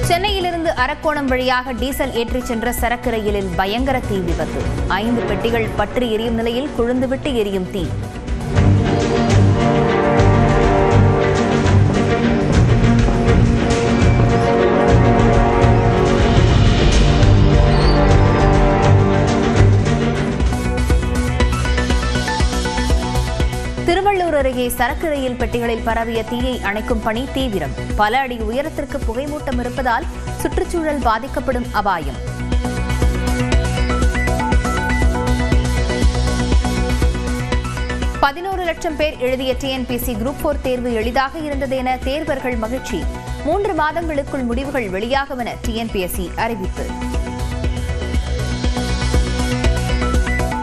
சென்னையிலிருந்து அரக்கோணம் வழியாக டீசல் ஏற்றிச் சென்ற சரக்கு ரயிலில் பயங்கர தீ விபத்து. 5 பெட்டிகள் பற்றி எரியும் நிலையில் கொழுந்துவிட்டு எரியும் தீ. திருவள்ளூர் அருகே சரக்கு ரயில் பெட்டிகளில் பரவிய தீயை அணைக்கும் பணி தீவிரம். பல அடி உயரத்திற்கு புகைமூட்டம் இருப்பதால் சுற்றுச்சூழல் பாதிக்கப்படும் அபாயம். $11 லட்சம் பேர் எழுதிய TNPSC குரூப் 4 தேர்வு எளிதாக இருந்தது என தேர்வர்கள் மகிழ்ச்சி. 3 மாதங்களுக்குள் முடிவுகள் வெளியாகும் என TNPSC அறிவிப்பு.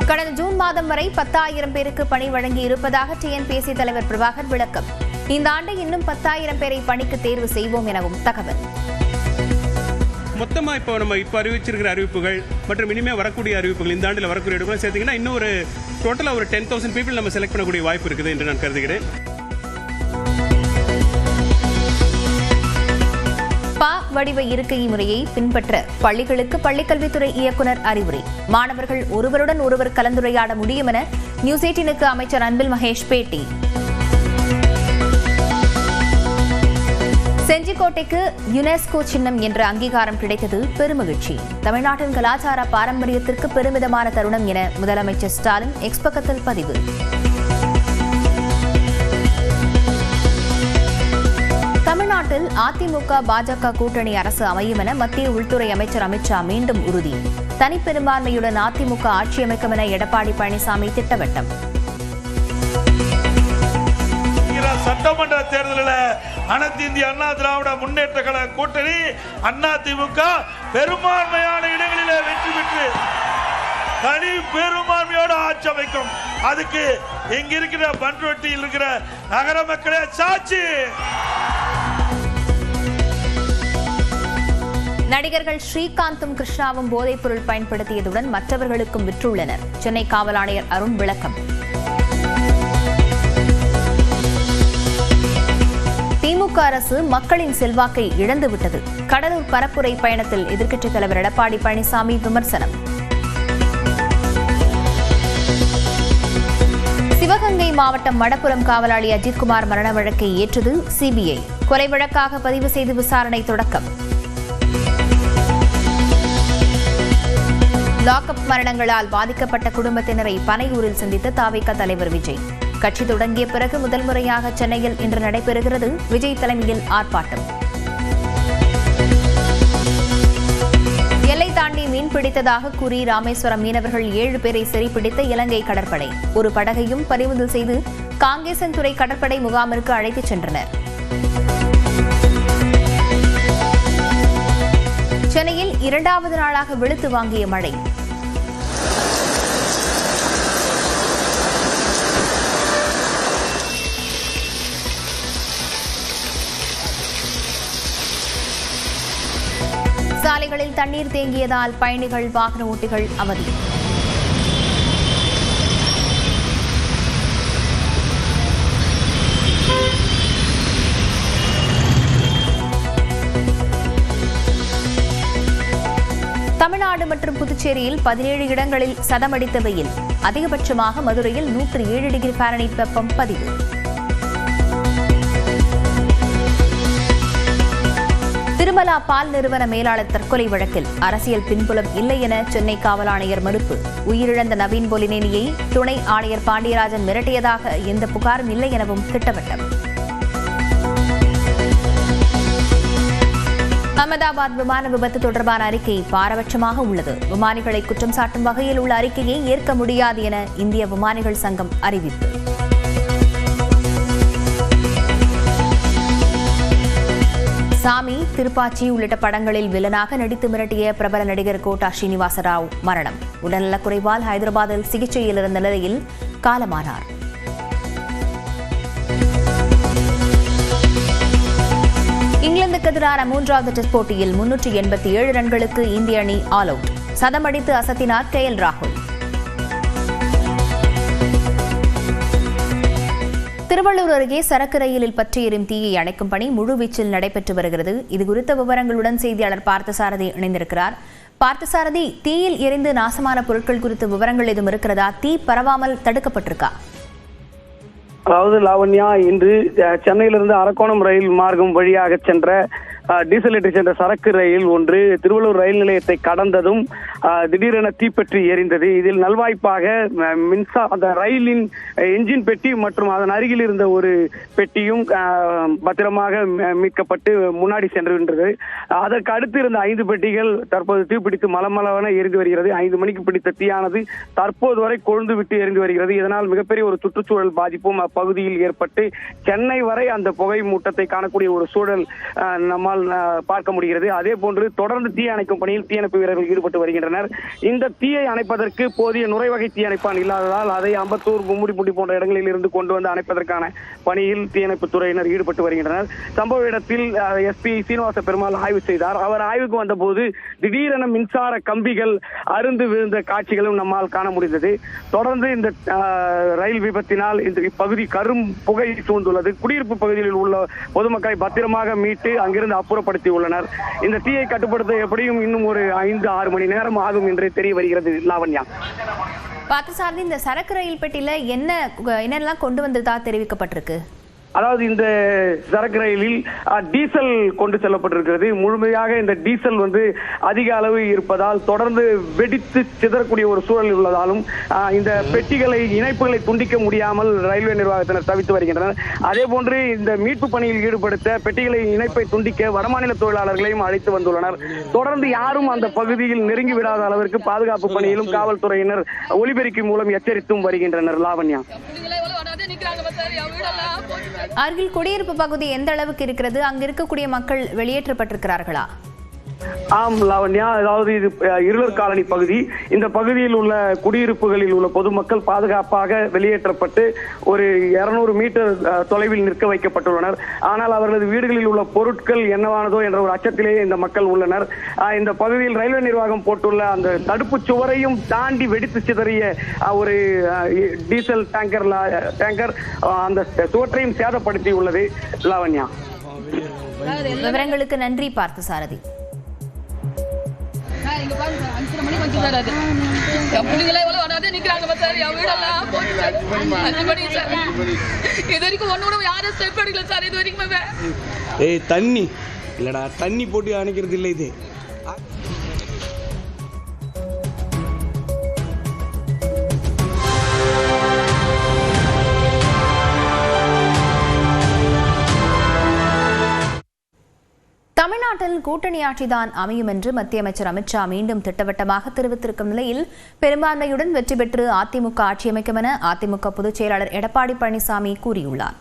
கடந்த ஜூன் மாதம் வரை 10,000 பேருக்கு பணி வழங்கி இருப்பதாக TNPSC தலைவர் பிரபாகர் விளக்கம். இந்த ஆண்டு இன்னும் 10,000 பேரை பணிக்கு தேர்வு செய்வோம் எனவும் தகவல். மொத்தமாக இப்போ அறிவிச்சிருக்கிற அறிவிப்புகள் மற்றும் இனிமேல் வரக்கூடிய அறிவிப்புகள் இந்த ஆண்டில் வரக்கூடிய இடங்களும் சேர்த்தீங்கன்னா இன்னும் ஒரு டோட்டலாக ஒரு 10,000 பீப்புள் நம்ம செலக்ட் பண்ணக்கூடிய வாய்ப்பு இருக்குது என்று நான் கருதுகிறேன். வடிவ இருக்கை முறையை பின்பற்ற பள்ளிகளுக்கு பள்ளிக்கல்வித்துறை இயக்குநர் அறிவுரை. மாணவர்கள் ஒருவருடன் ஒருவர் கலந்துரையாட முடியும் என நியூஸ் 18க்கு அமைச்சர் அன்பில் மகேஷ் பேட்டி. செஞ்சிக்கோட்டைக்கு யுனெஸ்கோ சின்னம் என்ற அங்கீகாரம் கிடைத்தது பெருமகிழ்ச்சி. தமிழ்நாட்டின் கலாச்சார பாரம்பரியத்திற்கு பெருமிதமான தருணம் என முதலமைச்சர் ஸ்டாலின் எக்ஸ் பக்கத்தில் பதிவு. தமிழ்நாட்டில் அதிமுக பாஜக கூட்டணி அரசு அமையும் என மத்திய உள்துறை அமைச்சர் அமித்ஷா மீண்டும் உறுதி. தனிப்பெரும்பான்மையுடன் அதிமுக ஆட்சி அமைக்கும் என எடப்பாடி பழனிசாமி திட்டவட்டம். சட்டமன்ற தேர்தலில் அனைத்து இந்திய அண்ணா திராவிட முன்னேற்ற கழக கூட்டணி அதிமுக பெரும்பான்மையான இடங்களிலே வெற்றி பெற்று தனி பெரும்பான்மையோடு ஆட்சி அமைக்கும். அதுக்கு இங்க இருக்கிற பண்ருட்டியில் இருக்கிற நகர மக்களே சாட்சி. நடிகர்கள் ஸ்ரீகாந்தும் கிருஷ்ணாவும் போதைப் பொருள் பயன்படுத்தியதுடன் மற்றவர்களுக்கும் விற்றுள்ளனர். சென்னை காவல் ஆணையர் அருண் விளக்கம். திமுக அரசு மக்களின் செல்வாக்கை இழந்துவிட்டது. கடலூர் பரப்புரை பயணத்தில் எதிர்க்கட்சித் தலைவர் எடப்பாடி பழனிசாமி விமர்சனம். சிவகங்கை மாவட்டம் மடப்புரம் காவலாளி அஜித்குமார் மரண வழக்கை ஏற்றது CBI. கொலை வழக்காக பதிவு செய்து விசாரணை தொடக்கம். லாக்அப் மரணங்களால் பாதிக்கப்பட்ட குடும்பத்தினரை பனையூரில் சந்தித்த தாவேகா தலைவர் விஜய். கட்சி தொடங்கிய பிறகு முதல் முறையாக சென்னையில் இன்று நடைபெறுகிறது விஜய் தலைமையில் ஆர்ப்பாட்டம். எல்லை தாண்டி மீன் பிடித்ததாக கூறி ராமேஸ்வரம் மீனவர்கள் 7 பேரை சிறைப்பிடித்த இலங்கை கடற்படை. ஒரு படகையும் பறிமுதல் செய்து காங்கேசன்துறை கடற்படை முகாமிற்கு அழைத்துச் சென்றனர். சென்னையில் 2வது நாளாக வெளுத்து வாங்கிய மழை. சாலைகளில் தண்ணீர் தேங்கியதால் பயணிகள் வாகன ஓட்டிகள் அவதி. தமிழ்நாடு மற்றும் புதுச்சேரியில் 17 இடங்களில் சதமடித்த வெயில். அதிகபட்சமாக மதுரையில் 107 டிகிரி ஃபாரன்ஹீட் வெப்பம் பதிவு. திருமலா பால் நிறுவன மேலாளர் தற்கொலை வழக்கில் அரசியல் பின்புலம் இல்லை என சென்னை காவல் ஆணையர் மறுப்பு. உயிரிழந்த நவீன் பொலினேனியை துணை ஆணையர் பாண்டியராஜன் மிரட்டியதாக எந்த புகாரும் இல்லை எனவும் திட்டவட்டம். அகமதாபாத் விமான விபத்து தொடர்பான அறிக்கை பாரபட்சமாக உள்ளது. விமானிகளை குற்றம் சாட்டும் வகையில் உள்ள அறிக்கையை ஏற்க முடியாது என இந்திய விமானிகள் சங்கம் அறிவிப்பு. சாமி, திருப்பாச்சி உள்ளிட்ட படங்களில் வில்லனாக நடித்து மிரட்டிய பிரபல நடிகர் கோட்டா ஸ்ரீனிவாச ராவ் மரணம். உடல்நலக்குறைவால் ஹைதராபாத்தில் சிகிச்சையில் இருந்த நிலையில் காலமானார். இங்கிலாந்துக்கு எதிரான 3வது டெஸ்ட் போட்டியில் 387 ரன்களுக்கு இந்திய அணி ஆல் அவுட். சதமடித்து அசத்தினார் KL ராகுல். திருவள்ளூர் அருகே சரக்கு ரயிலில் பற்றி எரியும் தீயை அணைக்கும் பணி முழுவீச்சில் நடைபெற்று வருகிறது. இதுகுறித்த விவரங்களுடன் செய்தியாளர் பார்த்தசாரதி இணைந்திருக்கிறார். பார்த்தசாரதி, தீயில் எரிந்து நாசமான பொருட்கள் குறித்த விவரங்கள் எதுவும் இருக்கிறதா? தீ பரவாமல் தடுக்கப்பட்டிருக்கா? அதாவது லாவண்யா, இன்று சென்னையிலிருந்து அரக்கோணம் ரயில் மார்க்கம் வழியாக சென்ற டீசல் ஏற்றி சென்ற சரக்கு ரயில் ஒன்று திருவள்ளூர் ரயில் நிலையத்தை கடந்ததும் திடீரென தீப்பற்றி எரிந்தது. இதில் நல்வாய்ப்பாக அந்த ரயிலின் என்ஜின் பெட்டி மற்றும் அதன் அருகில் இருந்த ஒரு பெட்டியும் பத்திரமாக மீட்கப்பட்டு முன்னாடி சென்றுகின்றது. அதற்கு அடுத்து இருந்த 5 பெட்டிகள் தற்போது தீப்பிடித்து மலமளவென எரிந்து வருகிறது. 5 மணிக்கு பிடித்த தீயானது தற்போது வரை கொழுந்து விட்டு எரிந்து வருகிறது. இதனால் மிகப்பெரிய ஒரு சுற்றுச்சூழல் பாதிப்பும் அப்பகுதியில் ஏற்பட்டு சென்னை வரை அந்த புகை மூட்டத்தை காணக்கூடிய ஒரு சூழல் நம்மால் பார்க்க முடிகிறது. அதே போன்று தொடர்ந்து தீ அணைக்கும் பணியில் தீயணைப்பு வீரர்கள் ஈடுபட்டு வருகின்றனர். இந்த தீயை அணைப்பதற்கு போதிய நுரைவகை தீ அணைப்பான் இல்லாததால் அதை அம்பத்தூர், கும்முடிப்பூண்டி போன்ற இடங்களில் இருந்து கொண்டு வந்து அணைப்பதற்கான பணியில் தீயணைப்பு துறையினர் ஈடுபட்டு வருகின்றனர். சம்பவ இடத்தில் எஸ்பி சீனிவாச பெருமாள் ஆய்வு செய்தார். அவர் ஆய்வுக்கு வந்தபோது திடீரென மின்சார கம்பிகள் அருந்து விழுந்த காட்சிகளும் நம்மால் காண முடிந்தது. தொடர்ந்து இந்த ரயில் விபத்தினால் இந்த இப்பகுதி கரும் புகை சூழ்ந்துள்ளது. குடியிருப்பு பகுதியில் உள்ள பொதுமக்களை பத்திரமாக மீட்டு அங்கிருந்து அப்புறப்படுத்தி உள்ளனர். இந்த தீயை கட்டுப்படுத்த எப்படியும் இன்னும் ஒரு 5-6 மணி நேரம் ஆகும் என்று தெரிய வருகிறது. லாவண்யா, பார்த்தசாரதி, இந்த சரக்கு ரயில் பெட்டியில என்னெல்லாம் கொண்டு வந்ததா தெரிவிக்கப்பட்டிருக்கு? அதாவது இந்த சரக்கு ரயிலில் டீசல் கொண்டு செல்லப்பட்டிருக்கிறது. முழுமையாக இந்த டீசல் அதிக அளவு இருப்பதால் தொடர்ந்து வெடித்து சிதறக்கூடிய ஒரு சூழல் உள்ளதாலும் இந்த பெட்டிகளை இணைப்புகளை துண்டிக்க முடியாமல் ரயில்வே நிர்வாகத்தினர் தவித்து வருகின்றனர். அதே போன்று இந்த மீட்பு பணியில் ஈடுபடுத்த பெட்டிகளை இணைப்பை துண்டிக்க வடமாநில தொழிலாளர்களையும் அழைத்து வந்துள்ளனர். தொடர்ந்து யாரும் அந்த பகுதியில் நெருங்கி விடாத அளவிற்கு பாதுகாப்பு பணியிலும் காவல்துறையினர் ஒலிபெருக்கி மூலம் எச்சரித்தும் வருகின்றனர். லாவண்யா, அருகில் குடியிருப்பு பகுதி எந்த அளவுக்கு இருக்கிறது? அங்கு இருக்கக்கூடிய மக்கள் வெளியேற்றப்பட்டிருக்கிறார்களா? ஆம் லாவண்யா, அதாவது இது இருளர் காலனி பகுதி. இந்த பகுதியில் உள்ள குடியிருப்புகளில் உள்ள பொதுமக்கள் பாதுகாப்பாக வெளியேற்றப்பட்டு ஒரு 200 மீட்டர் தொலைவில் நிற்க வைக்கப்பட்டுள்ளனர். ஆனால் அவர்களது வீடுகளில் உள்ள பொருட்கள் என்னவானதோ என்ற ஒரு அச்சத்திலேயே இந்த மக்கள் உள்ளனர். இந்த பகுதியில் ரயில்வே நிர்வாகம் போட்டுள்ள அந்த தடுப்பு சுவரையும் தாண்டி வெடித்து சிதறிய ஒரு டீசல் டேங்கர் அந்த சுவற்றையும் சேதப்படுத்தி உள்ளது. லாவண்யா, விவரங்களுக்கு நன்றி பார்த்தசாரதி. இங்க பாருங்க, 5 மணிக்கு வந்து வராது. என் பிள்ளைங்களே எவ்வளவு வராது நிக்கிறாங்க சார். என் வீடெல்லாம் போட்டு 5 மணி சார். இது வரைக்கும் ஒண்ணு யாரும் ஸ்டெப் எடுக்கல சார். இது வரைக்கும் தண்ணி இல்லடா, தண்ணி போட்டு அணைக்கிறது இல்லை. இது தமிழ்நாட்டில் கூட்டணி ஆட்சிதான் அமையும் என்று மத்திய அமைச்சர் அமித்ஷா மீண்டும் திட்டவட்டமாக தெரிவித்திருக்கும் நிலையில் பெரும்பான்மையுடன் வெற்றி பெற்று அதிமுக ஆட்சி அமைக்கும் என அதிமுக பொதுச் செயலாளர் எடப்பாடி பழனிசாமி கூறியுள்ளார்.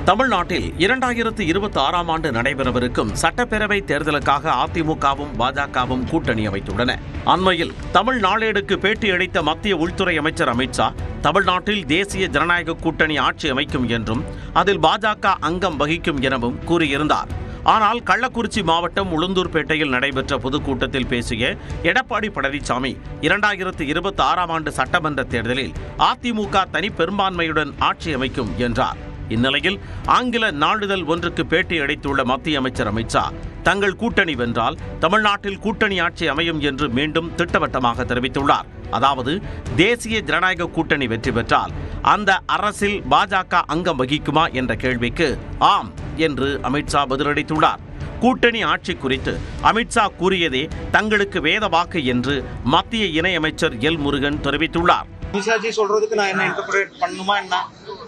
தமிழ்நாட்டில் 2026ஆம் ஆண்டு நடைபெறவிருக்கும் சட்டப்பேரவை தேர்தலுக்காக அதிமுகவும் பாஜகவும் கூட்டணி அமைத்துள்ளன. அண்மையில் தமிழ் நாளேடுக்கு பேட்டியளித்த மத்திய உள்துறை அமைச்சர் அமித்ஷா தமிழ்நாட்டில் தேசிய ஜனநாயக கூட்டணி ஆட்சி அமைக்கும் என்றும் அதில் பாஜக அங்கம் வகிக்கும் எனவும் கூறியிருந்தார். ஆனால் கள்ளக்குறிச்சி மாவட்டம் உளுந்தூர்பேட்டையில் நடைபெற்ற பொதுக்கூட்டத்தில் பேசிய எடப்பாடி பழனிசாமி 2026ஆம் ஆண்டு சட்டமன்ற தேர்தலில் அதிமுக தனி பெரும்பான்மையுடன் ஆட்சி அமைக்கும் என்றார். இந்நிலையில் ஆங்கில நாளிதழ் ஒன்றுக்கு பேட்டி அளித்துள்ள மத்திய அமைச்சர் அமித்ஷா தங்கள் கூட்டணி வென்றால் தமிழ்நாட்டில் கூட்டணி ஆட்சி அமையும் என்று மீண்டும் திட்டவட்டமாக தெரிவித்துள்ளார். அதாவது தேசிய ஜனநாயக கூட்டணி வெற்றி பெற்றால் அந்த அரசில் பாஜக அங்கம் வகிக்குமா என்ற கேள்விக்கு ஆம் என்று அமித்ஷா பதிலளித்துள்ளார். கூட்டணி ஆட்சி குறித்து அமித்ஷா கூறியதே தங்களுக்கு வேத வாக்கு என்று மத்திய இணையமைச்சர் எல் முருகன் தெரிவித்துள்ளார். அமித்ஷாஜி சொல்றதுக்கு நான் என்ன இன்டர்பிரேட் பண்ணுமா என்ன?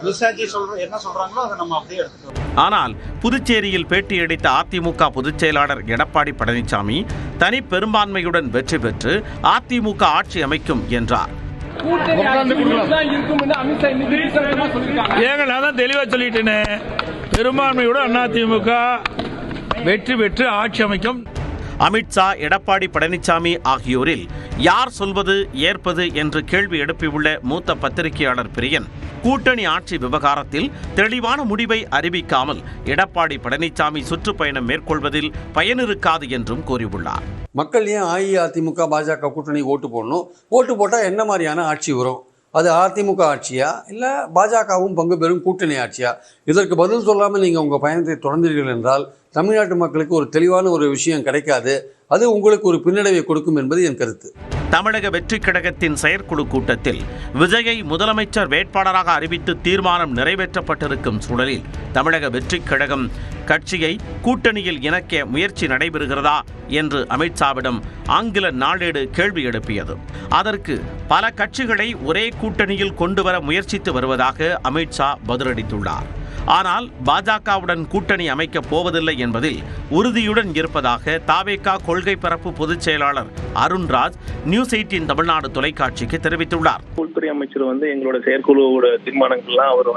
அமித்ஷாஜி என்ன சொல்றாங்களோ அதை நம்ம அப்படியே எடுத்துக்கிறோம். ஆனால் புதுச்சேரியில் பேட்டியளித்த அதிமுக பொதுச் செயலாளர் எடப்பாடி பழனிசாமி தனி பெரும்பான்மையுடன் வெற்றி பெற்று அதிமுக ஆட்சி அமைக்கும் என்றார். ஏங்க நான் தான் தெளிவா சொல்லிட்டேனே, பெரும்பான்மையுடன் அதிமுக வெற்றி பெற்று ஆட்சி அமைக்கும். அமித்ஷா, எடப்பாடி பழனிசாமி ஆகியோரில் யார் சொல்வது ஏற்பது என்று கேள்வி எழுப்பியுள்ள மூத்த பத்திரிகையாளர் பிரியன், கூட்டணி ஆட்சி விவகாரத்தில் தெளிவான முடிவை அறிவிக்காமல் எடப்பாடி பழனிசாமி சுற்றுப்பயணம் மேற்கொள்வதில் பயனிருக்காது என்றும் கூறியுள்ளார். மக்கள் ஏன் அஇஅதிமுக பாஜக கூட்டணி ஓட்டு போடணும்? ஓட்டு போட்டால் என்ன மாதிரியான ஆட்சி வரும்? அது அதிமுக ஆட்சியா இல்லை பாஜகவும் பங்கு பெறும் கூட்டணி ஆட்சியா? இதற்கு பதில் சொல்லாமல் நீங்கள் உங்கள் பயணத்தை தொடர்ந்தீர்கள் என்றால் தமிழ்நாட்டு மக்களுக்கு ஒரு தெளிவான ஒரு விஷயம் கிடைக்காது. அது உங்களுக்கு ஒரு பின்னடைவை கொடுக்கும் என்பது என் கருத்து. தமிழக வெற்றிக் கழகத்தின் செயற்குழு கூட்டத்தில் விஜயை முதலமைச்சர் வேட்பாளராக அறிவித்து தீர்மானம் நிறைவேற்றப்பட்டிருக்கும் சூழலில் தமிழக வெற்றிக் கழகம் கட்சியை கூட்டணியில் இணைக்க முயற்சி நடைபெறுகிறதா என்று அமித்ஷாவிடம் ஆங்கில நாளேடு கேள்வி எழுப்பியது. அதற்கு பல கட்சிகளை ஒரே கூட்டணியில் கொண்டு வர முயற்சித்து வருவதாக அமித்ஷா பதிலளித்துள்ளார். ஆனால் பாஜகவுடன் கூட்டணி அமைக்கப் போவதில்லை என்பதில் உறுதியுடன் இருப்பதாக தாவேகா கொள்கை பரப்பு பொதுச் செயலாளர் அருண்ராஜ் நியூஸ் 18 தமிழ்நாடு தொலைக்காட்சிக்கு தெரிவித்துள்ளார். உள்துறை அமைச்சர் எங்களோட செயற்குழுவோட தீர்மானங்கள்லாம் அவர்